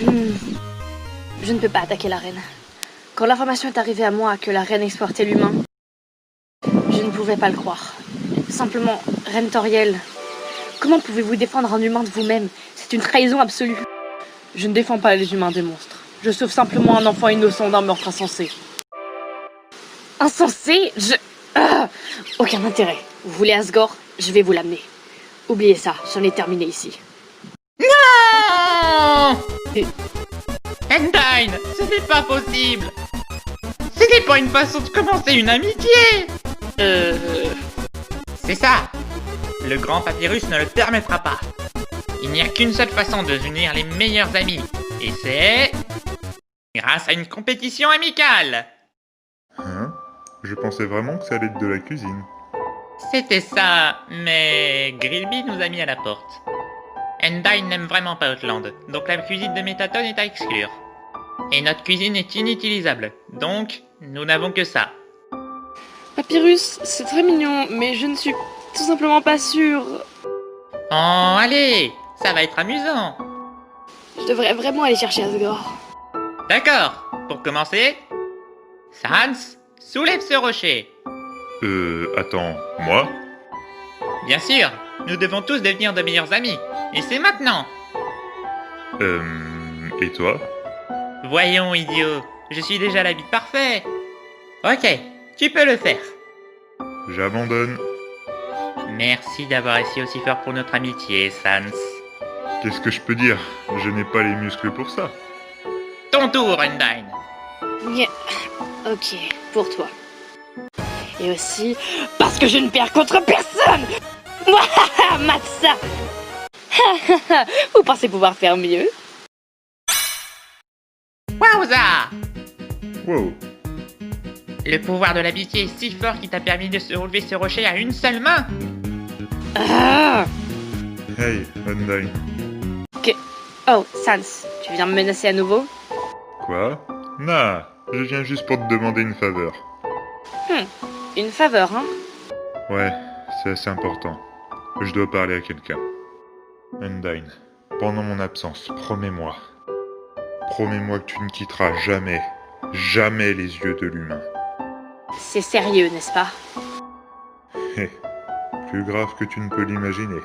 Hmm. Je ne peux pas attaquer la reine. Quand l'information est arrivée à moi que la reine exportait l'humain, je ne pouvais pas le croire. Simplement, reine Toriel, comment pouvez-vous défendre un humain de vous-même? C'est une trahison absolue. Je ne défends pas les humains des monstres. Je sauve simplement un enfant innocent d'un meurtre insensé. Insensé? Aucun intérêt. Vous voulez Asgore? Je vais vous l'amener. Oubliez ça, j'en ai terminé ici. Non! Et- Undyne, ce n'est pas possible! Ce n'est pas une façon de commencer une amitié! C'est ça! Le grand papyrus ne le permettra pas. Il n'y a qu'une seule façon de unir les meilleurs amis, et c'est... grâce à une compétition amicale! Hein? Je pensais vraiment que ça allait être de la cuisine. C'était ça, mais Grillby nous a mis à la porte. Undyne n'aime vraiment pas Outland, donc la cuisine de Métatone est à exclure. Et notre cuisine est inutilisable, donc nous n'avons que ça. Papyrus, c'est très mignon, mais je ne suis tout simplement pas sûre. Oh, allez, ça va être amusant. Je devrais vraiment aller chercher Asgore. D'accord, pour commencer, Sans, soulève ce rocher. Attends, moi? Bien sûr, nous devons tous devenir de meilleurs amis, et c'est maintenant. Et toi? Voyons, idiot, je suis déjà l'habit parfait. Ok, tu peux le faire. J'abandonne. Merci d'avoir essayé aussi fort pour notre amitié, Sans. Qu'est-ce que je peux dire? Je n'ai pas les muscles pour ça. Ton tour, Undyne. Yeah. Ok, pour toi. Et aussi, parce que je ne perds contre personne. Mouahaha, mate ça. Vous pensez pouvoir faire mieux? Wowza! Wow. Le pouvoir de l'amitié est si fort qu'il t'a permis de se relever ce rocher à une seule main. Ah. Hey, Undyne. Oh, Sans, tu viens me menacer à nouveau? Quoi? Nah, je viens juste pour te demander une faveur. Une faveur, hein? Ouais, c'est assez important. Je dois parler à quelqu'un. Undyne, pendant mon absence, promets-moi. Promets-moi que tu ne quitteras jamais, jamais les yeux de l'humain. C'est sérieux, n'est-ce pas? Hé, plus grave que tu ne peux l'imaginer.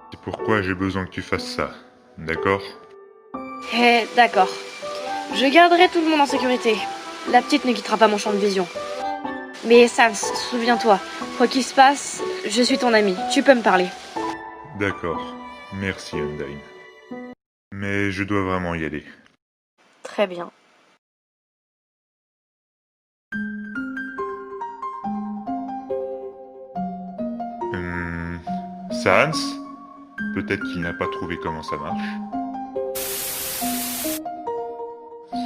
C'est pourquoi j'ai besoin que tu fasses ça, d'accord? Eh, d'accord. Je garderai tout le monde en sécurité. La petite ne quittera pas mon champ de vision. Mais Sans, souviens-toi, quoi qu'il se passe, je suis ton ami, tu peux me parler. D'accord, merci Undyne. Mais je dois vraiment y aller. Très bien. Sans? Peut-être qu'il n'a pas trouvé comment ça marche.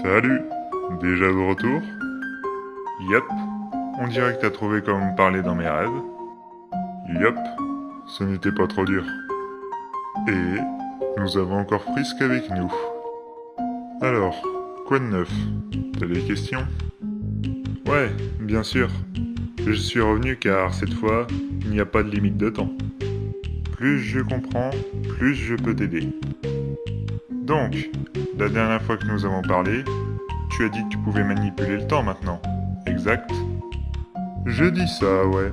Salut, déjà de retour? Yup, on dirait que t'as trouvé comment me parler dans mes rêves. Yup, ce n'était pas trop dur. Et nous avons encore Frisk avec nous. Alors, quoi de neuf? T'as des questions? Ouais, bien sûr. Je suis revenu car cette fois, il n'y a pas de limite de temps. Plus je comprends, plus je peux t'aider. Donc, la dernière fois que nous avons parlé, tu as dit que tu pouvais manipuler le temps maintenant, exact? Je dis ça, ouais.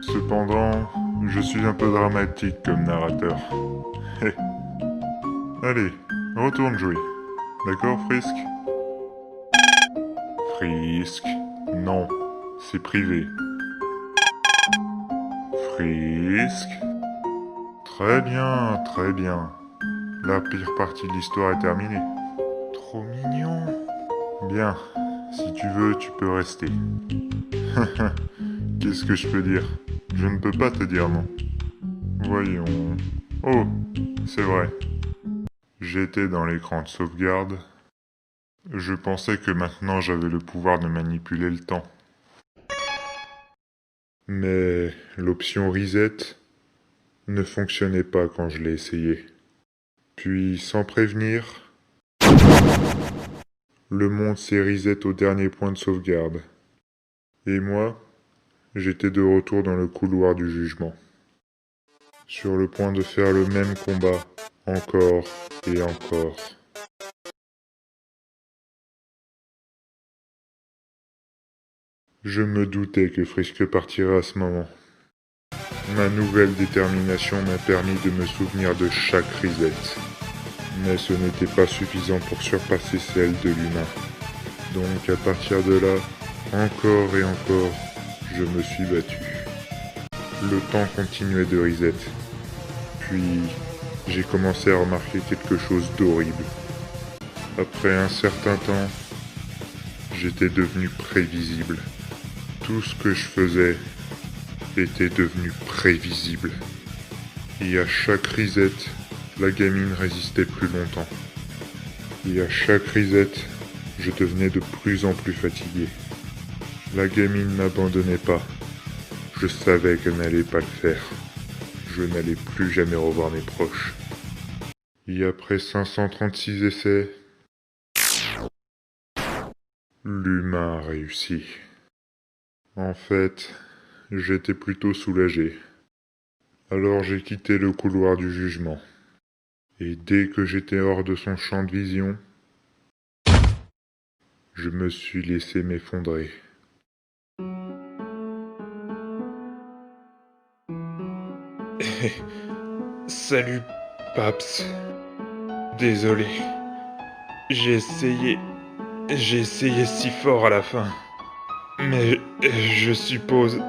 Cependant, je suis un peu dramatique comme narrateur. Hé. Allez, retourne jouer. D'accord, Frisk? Frisk, non, c'est privé. Frisk. Très bien, très bien. La pire partie de l'histoire est terminée. Trop mignon. Bien, si tu veux, tu peux rester. Qu'est-ce que je peux dire? Je ne peux pas te dire non. Voyons. Oh, c'est vrai. J'étais dans l'écran de sauvegarde. Je pensais que maintenant j'avais le pouvoir de manipuler le temps. Mais l'option reset ne fonctionnait pas quand je l'ai essayé. Puis, sans prévenir, le monde s'est reset au dernier point de sauvegarde. Et moi, j'étais de retour dans le couloir du jugement. sur le point de faire le même combat, encore et encore. Je me doutais que Frisk partirait à ce moment. Ma nouvelle détermination m'a permis de me souvenir de chaque risette. Mais ce n'était pas suffisant pour surpasser celle de l'humain. Donc à partir de là, encore et encore, je me suis battu. Le temps continuait de reset. Puis, j'ai commencé à remarquer quelque chose d'horrible. Après un certain temps, j'étais devenu prévisible. Tout ce que je faisais était devenu prévisible. Et à chaque reset, la gamine résistait plus longtemps. Et à chaque reset, je devenais de plus en plus fatigué. La gamine n'abandonnait pas. Je savais qu'elle n'allait pas le faire. Je n'allais plus jamais revoir mes proches. Et après 536 essais, l'humain a réussi. En fait, j'étais plutôt soulagé. Alors j'ai quitté le couloir du jugement. Et dès que j'étais hors de son champ de vision, je me suis laissé m'effondrer. Salut, Paps. Désolé. J'ai essayé si fort à la fin. Mais je suppose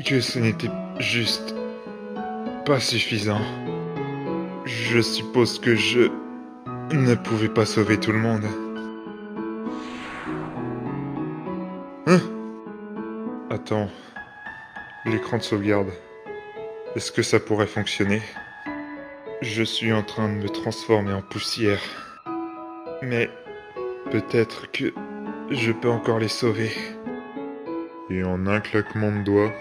que ce n'était juste pas suffisant. Je suppose que je ne pouvais pas sauver tout le monde. Hein? Attends. L'écran de sauvegarde. Est-ce que ça pourrait fonctionner? Je suis en train de me transformer en poussière. Mais peut-être que je peux encore les sauver. Et en un claquement de doigts,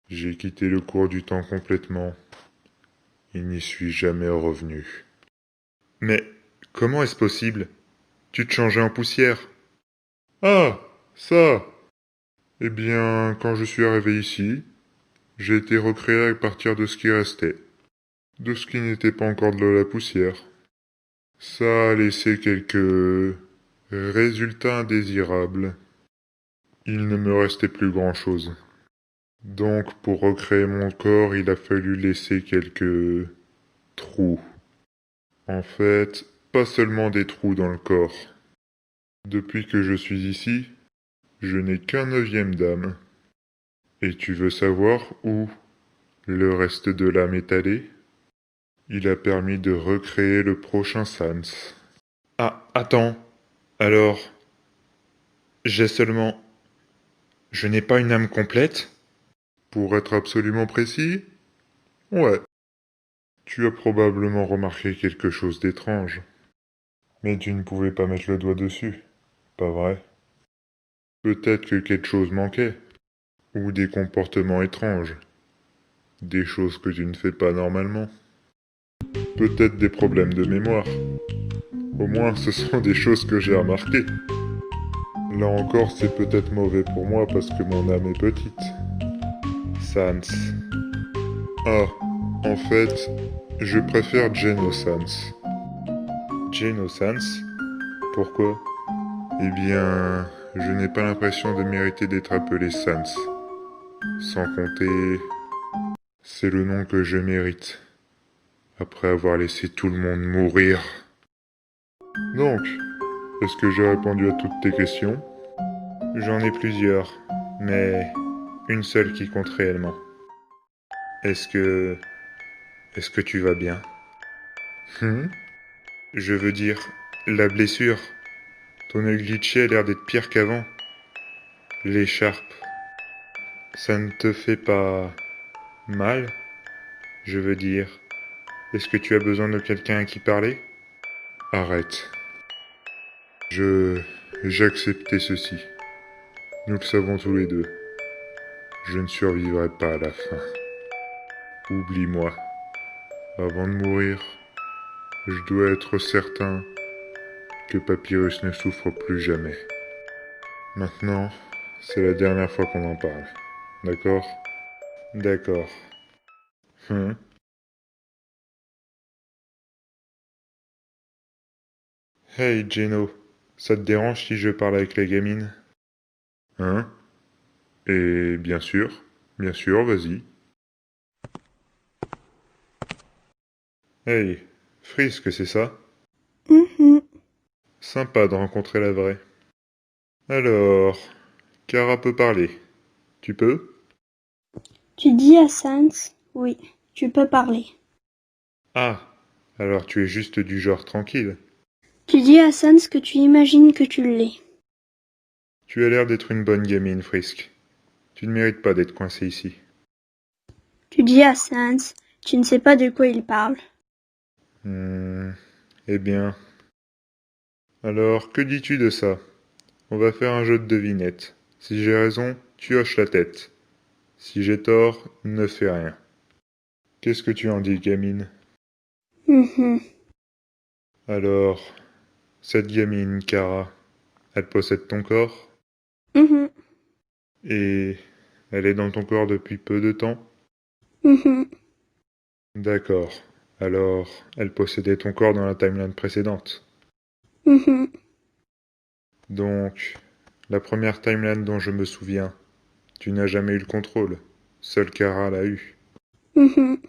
j'ai quitté le cours du temps complètement et n'y suis jamais revenu. Mais comment est-ce possible? Tu te changeais en poussière? Ah, ça! Eh bien, quand je suis arrivé ici, j'ai été recréé à partir de ce qui restait, de ce qui n'était pas encore de la poussière. Ça a laissé quelques résultats indésirables. Il ne me restait plus grand-chose. Donc, pour recréer mon corps, il a fallu laisser quelques trous. En fait, pas seulement des trous dans le corps. Depuis que je suis ici, je n'ai qu'un 9e d'âme. Et tu veux savoir où le reste de l'âme est allé? Il a permis de recréer le prochain Sans. Ah, attends. Alors, j'ai seulement... Je n'ai pas une âme complète? Pour être absolument précis? Ouais. Tu as probablement remarqué quelque chose d'étrange. Mais tu ne pouvais pas mettre le doigt dessus, pas vrai? Peut-être que quelque chose manquait. Ou des comportements étranges. Des choses que tu ne fais pas normalement. Peut-être des problèmes de mémoire. Au moins, ce sont des choses que j'ai remarquées. Là encore, c'est peut-être mauvais pour moi parce que mon âme est petite. Sans. Ah, en fait, je préfère Geno Sans. Geno Sans? Pourquoi? Eh bien, je n'ai pas l'impression de mériter d'être appelé Sans. Sans compter, c'est le nom que je mérite. Après avoir laissé tout le monde mourir. Donc, est-ce que j'ai répondu à toutes tes questions? J'en ai plusieurs, mais une seule qui compte réellement. Est-ce que tu vas bien? Je veux dire, la blessure. Ton œil glitché a l'air d'être pire qu'avant. L'écharpe. Ça ne te fait pas mal? Je veux dire, est-ce que tu as besoin de quelqu'un à qui parler? Arrête. J'acceptais ceci. Nous le savons tous les deux. Je ne survivrai pas à la fin. Oublie-moi. Avant de mourir, je dois être certain que Papyrus ne souffre plus jamais. Maintenant, c'est la dernière fois qu'on en parle. D'accord? D'accord. Hein? Hey, Geno, ça te dérange si je parle avec la gamine? Hein? Et bien sûr, vas-y. Hey, Frisk, c'est ça? Mhm. Sympa de rencontrer la vraie. Alors, Kara peut parler. Tu peux? Tu dis à Sans? Oui, tu peux parler. Ah, alors tu es juste du genre tranquille. Tu dis à Sans que tu imagines que tu l'es. Tu as l'air d'être une bonne gamine, Frisk. Tu ne mérites pas d'être coincé ici. Tu dis à Sans, tu ne sais pas de quoi il parle. Eh bien. Alors, que dis-tu de ça? On va faire un jeu de devinette. Si j'ai raison, tu hoches la tête. Si j'ai tort, ne fais rien. Qu'est-ce que tu en dis, gamine? Mhm. Alors, cette gamine, Kara, elle possède ton corps? Mhm. Et elle est dans ton corps depuis peu de temps? Mhm. D'accord. Alors, elle possédait ton corps dans la timeline précédente. Mhm. Donc, la première timeline dont je me souviens, tu n'as jamais eu le contrôle. Seule Kara l'a eu. Mhm.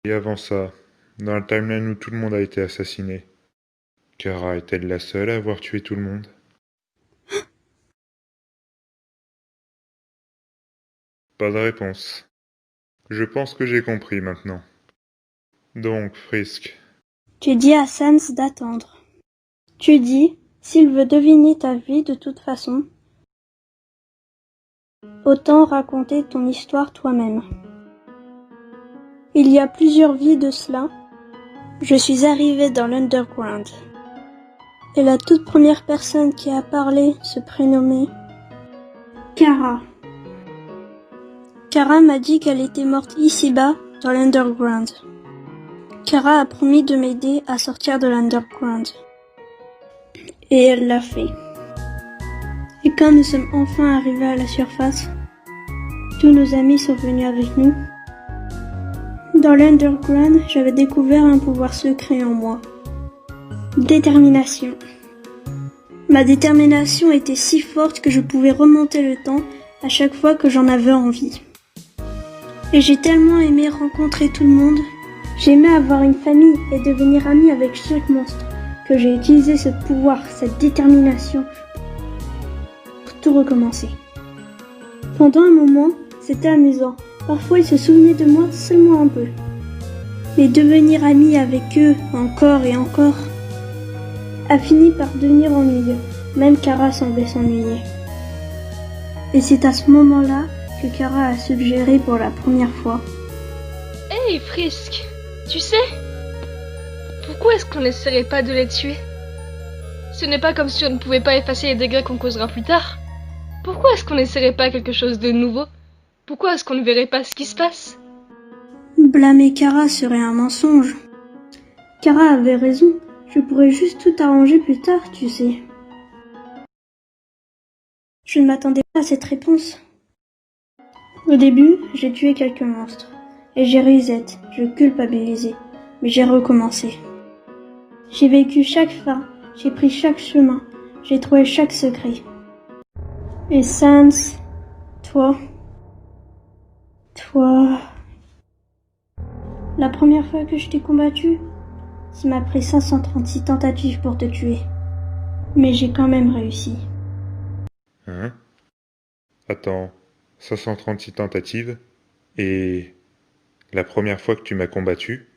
Et avant ça, dans la timeline où tout le monde a été assassiné, Kara est-elle la seule à avoir tué tout le monde? Pas de réponse. Je pense que j'ai compris maintenant. Donc, Frisk, Tu dis à Sans d'attendre. Tu dis, s'il veut deviner ta vie de toute façon, autant raconter ton histoire toi-même. Il y a plusieurs vies de cela. Je suis arrivée dans l'Underground. Et la toute première personne qui a parlé se prénommait Kara. Kara m'a dit qu'elle était morte ici-bas, dans l'Underground. Kara a promis de m'aider à sortir de l'Underground. Et elle l'a fait. Et quand nous sommes enfin arrivés à la surface, tous nos amis sont venus avec nous. Dans l'Underground, j'avais découvert un pouvoir secret en moi. Détermination. Ma détermination était si forte que je pouvais remonter le temps à chaque fois que j'en avais envie. Et j'ai tellement aimé rencontrer tout le monde. J'aimais avoir une famille et devenir amie avec chaque monstre, que j'ai utilisé ce pouvoir, cette détermination, pour tout recommencer. Pendant un moment, c'était amusant. Parfois, ils se souvenaient de moi seulement un peu. Mais devenir amie avec eux, encore et encore, a fini par devenir ennuyeux. Même Kara semblait s'ennuyer. Et c'est à ce moment-là que Kara a suggéré pour la première fois. Hey Frisk, tu sais, pourquoi est-ce qu'on n'essaierait pas de les tuer? Ce n'est pas comme si on ne pouvait pas effacer les dégâts qu'on causera plus tard. Pourquoi est-ce qu'on n'essaierait pas quelque chose de nouveau? Pourquoi est-ce qu'on ne verrait pas ce qui se passe? Blâmer Kara serait un mensonge. Kara avait raison, je pourrais juste tout arranger plus tard, tu sais. Je ne m'attendais pas à cette réponse. Au début, j'ai tué quelques monstres. Et j'ai reset, je culpabilisais. Mais j'ai recommencé. J'ai vécu chaque fin, j'ai pris chaque chemin, j'ai trouvé chaque secret. Et Sans, toi... La première fois que je t'ai combattu, ça m'a pris 536 tentatives pour te tuer. Mais j'ai quand même réussi. hein? Attends, 536 tentatives? Et la première fois que tu m'as combattu?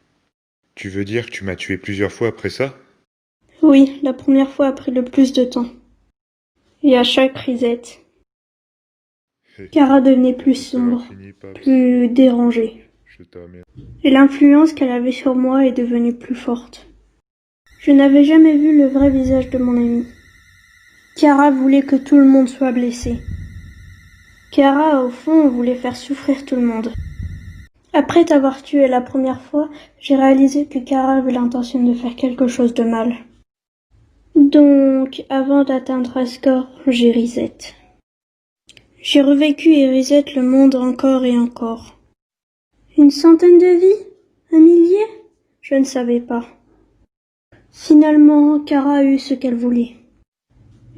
Tu veux dire que tu m'as tué plusieurs fois après ça? Oui, la première fois a pris le plus de temps. Et à chaque reset, Kara devenait plus sombre, plus dérangée. Je t'emmerde. Et l'influence qu'elle avait sur moi est devenue plus forte. Je n'avais jamais vu le vrai visage de mon ami. Kara voulait que tout le monde soit blessé. Kara, au fond, voulait faire souffrir tout le monde. Après t'avoir tué la première fois, j'ai réalisé que Kara avait l'intention de faire quelque chose de mal. Donc, avant d'atteindre Asgore, j'ai reset. J'ai revécu et reset le monde encore et encore. Une centaine de vies? Un millier? Je ne savais pas. Finalement, Kara a eu ce qu'elle voulait.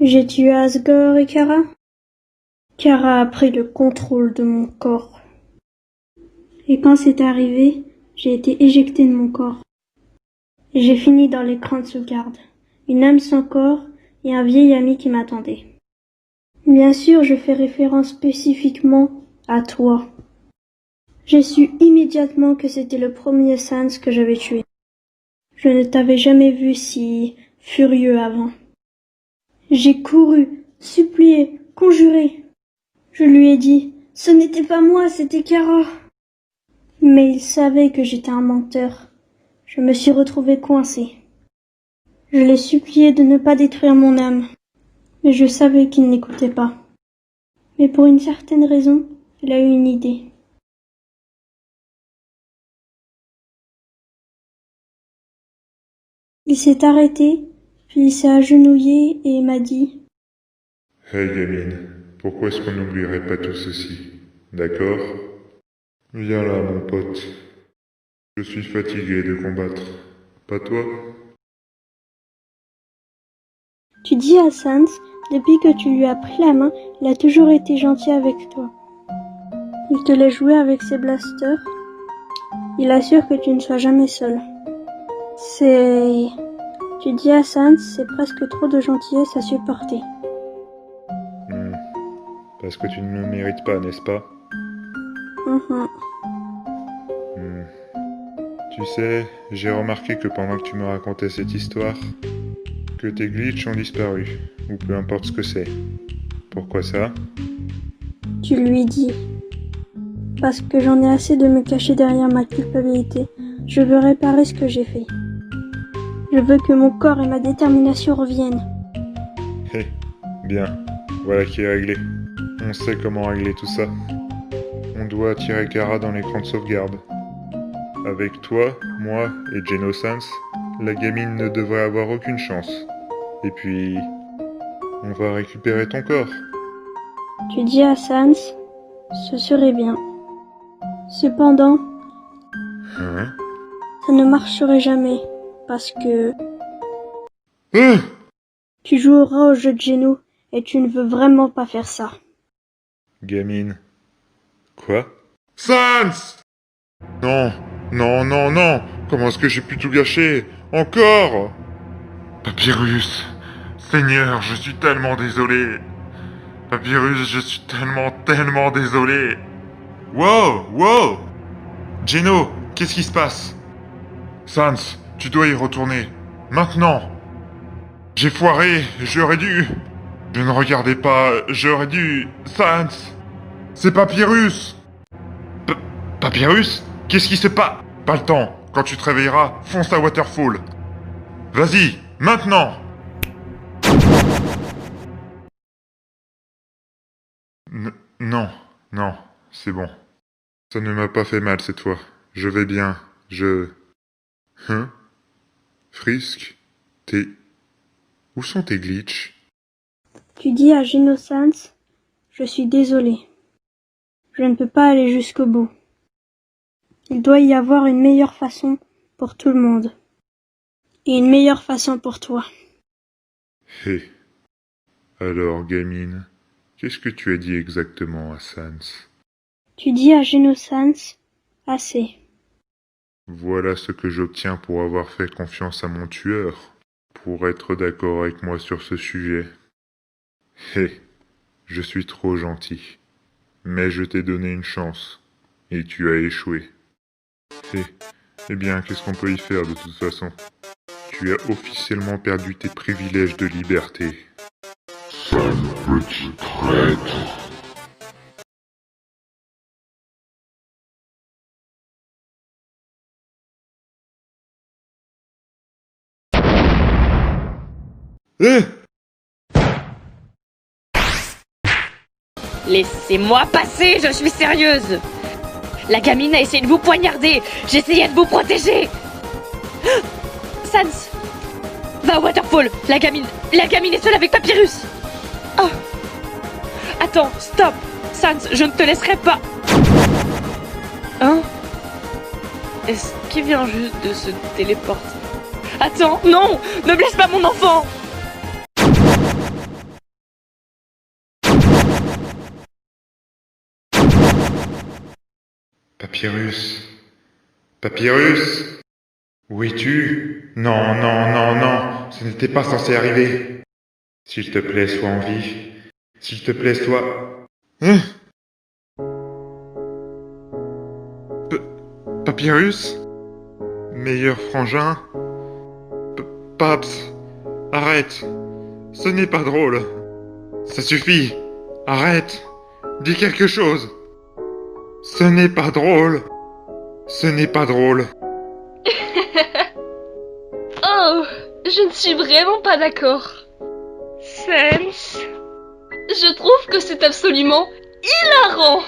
J'ai tué Asgore et Kara. Kara a pris le contrôle de mon corps. Et quand c'est arrivé, j'ai été éjectée de mon corps. Et j'ai fini dans l'écran de sauvegarde. Une âme sans corps et un vieil ami qui m'attendait. Bien sûr, je fais référence spécifiquement à toi. J'ai su immédiatement que c'était le premier Sans que j'avais tué. Je ne t'avais jamais vu si furieux avant. J'ai couru, supplié, conjuré. Je lui ai dit, ce n'était pas moi, c'était Kara. Mais il savait que j'étais un menteur. Je me suis retrouvée coincée. Je l'ai supplié de ne pas détruire mon âme. Mais je savais qu'il n'écoutait pas. Mais pour une certaine raison, il a eu une idée. Il s'est arrêté, puis il s'est agenouillé et m'a dit « Hey gamine, pourquoi est-ce qu'on n'oublierait pas tout ceci? D'accord? Viens là, mon pote. Je suis fatigué de combattre. Pas toi? » Tu dis à Sans, depuis que tu lui as pris la main, il a toujours été gentil avec toi. Il te laisse jouer avec ses blasters. Il assure que tu ne sois jamais seul. Tu dis à Sans, c'est presque trop de gentillesse à supporter. Parce que tu ne le mérites pas, n'est-ce pas? Tu sais, j'ai remarqué que pendant que tu me racontais cette histoire, que tes glitches ont disparu, ou peu importe ce que c'est. Pourquoi ça? Tu lui dis. Parce que j'en ai assez de me cacher derrière ma culpabilité. Je veux réparer ce que j'ai fait. Je veux que mon corps et ma détermination reviennent. Bien, voilà qui est réglé. On sait comment régler tout ça. On doit attirer Kara dans l'écran de sauvegarde. Avec toi, moi et Geno Sans, la gamine ne devrait avoir aucune chance. Et puis, on va récupérer ton corps. Tu dis à Sans, ce serait bien. Cependant, ça ne marcherait jamais, parce que tu joueras au jeu de Geno et tu ne veux vraiment pas faire ça. Gamine. Quoi? Sans! Non, non, non, non! Comment est-ce que j'ai pu tout gâcher? Encore! Papyrus! Seigneur, je suis tellement désolé! Papyrus, je suis tellement désolé! Wow! Wow! Geno, qu'est-ce qui se passe? Sans, tu dois y retourner. Maintenant! J'ai foiré, j'aurais dû... Je ne regardais pas, j'aurais dû... Sans! C'est Papyrus! Papyrus? Qu'est-ce qui se passe? Pas le temps. Quand tu te réveilleras, fonce à Waterfall. Vas-y, maintenant! Non, non, c'est bon. Ça ne m'a pas fait mal cette fois. Je vais bien. Frisk? Où sont tes glitches? Tu dis à Geno Sans, je suis désolé. Je ne peux pas aller jusqu'au bout. Il doit y avoir une meilleure façon pour tout le monde. Et une meilleure façon pour toi. Alors, gamine, qu'est-ce que tu as dit exactement à Sans? Tu dis à Geno Sans, assez. Voilà ce que j'obtiens pour avoir fait confiance à mon tueur, pour être d'accord avec moi sur ce sujet. Je suis trop gentil, mais je t'ai donné une chance, et tu as échoué. Eh bien, qu'est-ce qu'on peut y faire de toute façon? Tu as officiellement perdu tes privilèges de liberté. Sale petit traître! Laissez-moi passer, je suis sérieuse. La gamine a essayé de vous poignarder. J'essayais de vous protéger. Sans, va à Waterfall. La gamine est seule avec Papyrus. Oh. Attends, stop. Sans, je ne te laisserai pas. Hein? Est-ce qu'il vient juste de se téléporter? Attends, non! Ne blesse pas mon enfant! Papyrus. Papyrus. Où es-tu? Non, non, non, non. Ce n'était pas censé arriver. S'il te plaît, sois en vie. S'il te plaît, sois... Hein? Papyrus? Meilleur frangin? Paps, arrête. Ce n'est pas drôle. Ça suffit. Arrête. Dis quelque chose. Ce n'est pas drôle. Ce n'est pas drôle. Oh, je ne suis vraiment pas d'accord. Sense, je trouve que c'est absolument hilarant.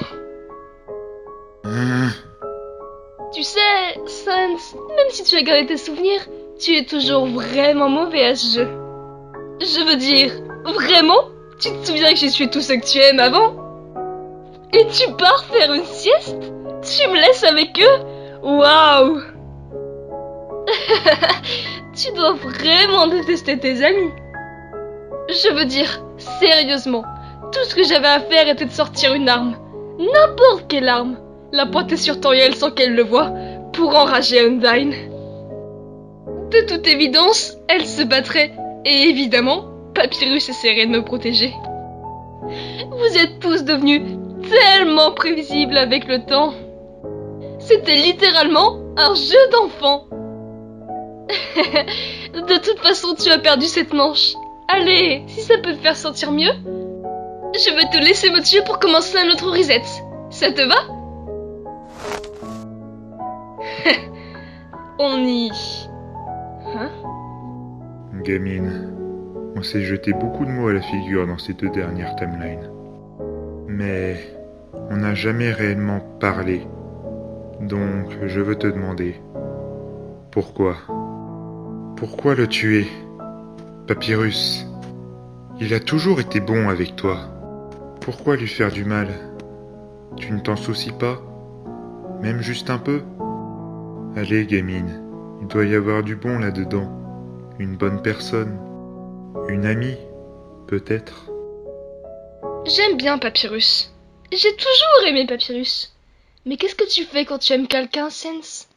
Tu sais, Sense, même si tu as gardé tes souvenirs, tu es toujours vraiment mauvais à ce jeu. Je veux dire, vraiment? Tu te souviens que j'ai tué tous ceux que tu aimes avant? Et tu pars faire une sieste? Tu me laisses avec eux? Waouh! Tu dois vraiment détester tes amis. Je veux dire, sérieusement, tout ce que j'avais à faire était de sortir une arme. N'importe quelle arme. La pointer sur Toriel sans qu'elle le voie, pour enrager Undyne. De toute évidence, elle se battrait. Et évidemment, Papyrus essaierait de me protéger. Vous êtes tous devenus tellement prévisibles avec le temps. C'était littéralement un jeu d'enfant. De toute façon, tu as perdu cette manche. Allez, si ça peut te faire sentir mieux, je vais te laisser me tuer pour commencer un autre reset. Ça te va? On y... Hein? Gamine, on s'est jeté beaucoup de mots à la figure dans ces 2 dernières timelines. Mais on n'a jamais réellement parlé. Donc je veux te demander, pourquoi? Pourquoi le tuer? Papyrus, il a toujours été bon avec toi. Pourquoi lui faire du mal? Tu ne t'en soucies pas? Même juste un peu? Allez, gamine, il doit y avoir du bon là-dedans. Une bonne personne. Une amie, peut-être. J'aime bien Papyrus. J'ai toujours aimé Papyrus. Mais qu'est-ce que tu fais quand tu aimes quelqu'un, Sense?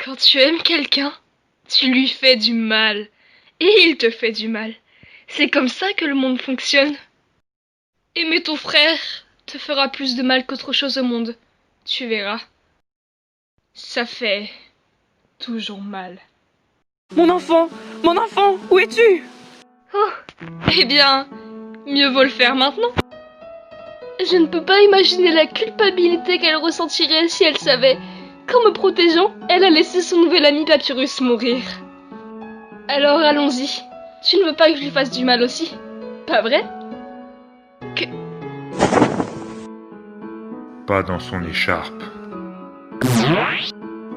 Quand tu aimes quelqu'un, tu lui fais du mal. Et il te fait du mal. C'est comme ça que le monde fonctionne. Aimer ton frère te fera plus de mal qu'autre chose au monde. Tu verras. Ça fait toujours mal. Mon enfant! Mon enfant! Où es-tu? Oh, eh bien, mieux vaut le faire maintenant. Je ne peux pas imaginer la culpabilité qu'elle ressentirait si elle savait qu'en me protégeant, elle a laissé son nouvel ami Papyrus mourir. Alors allons-y. Tu ne veux pas que je lui fasse du mal aussi, pas vrai? Pas dans son écharpe.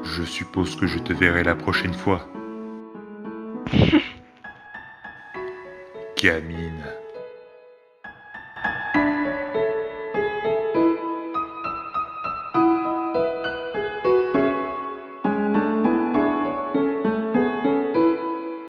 Je suppose que je te verrai la prochaine fois. Gamine.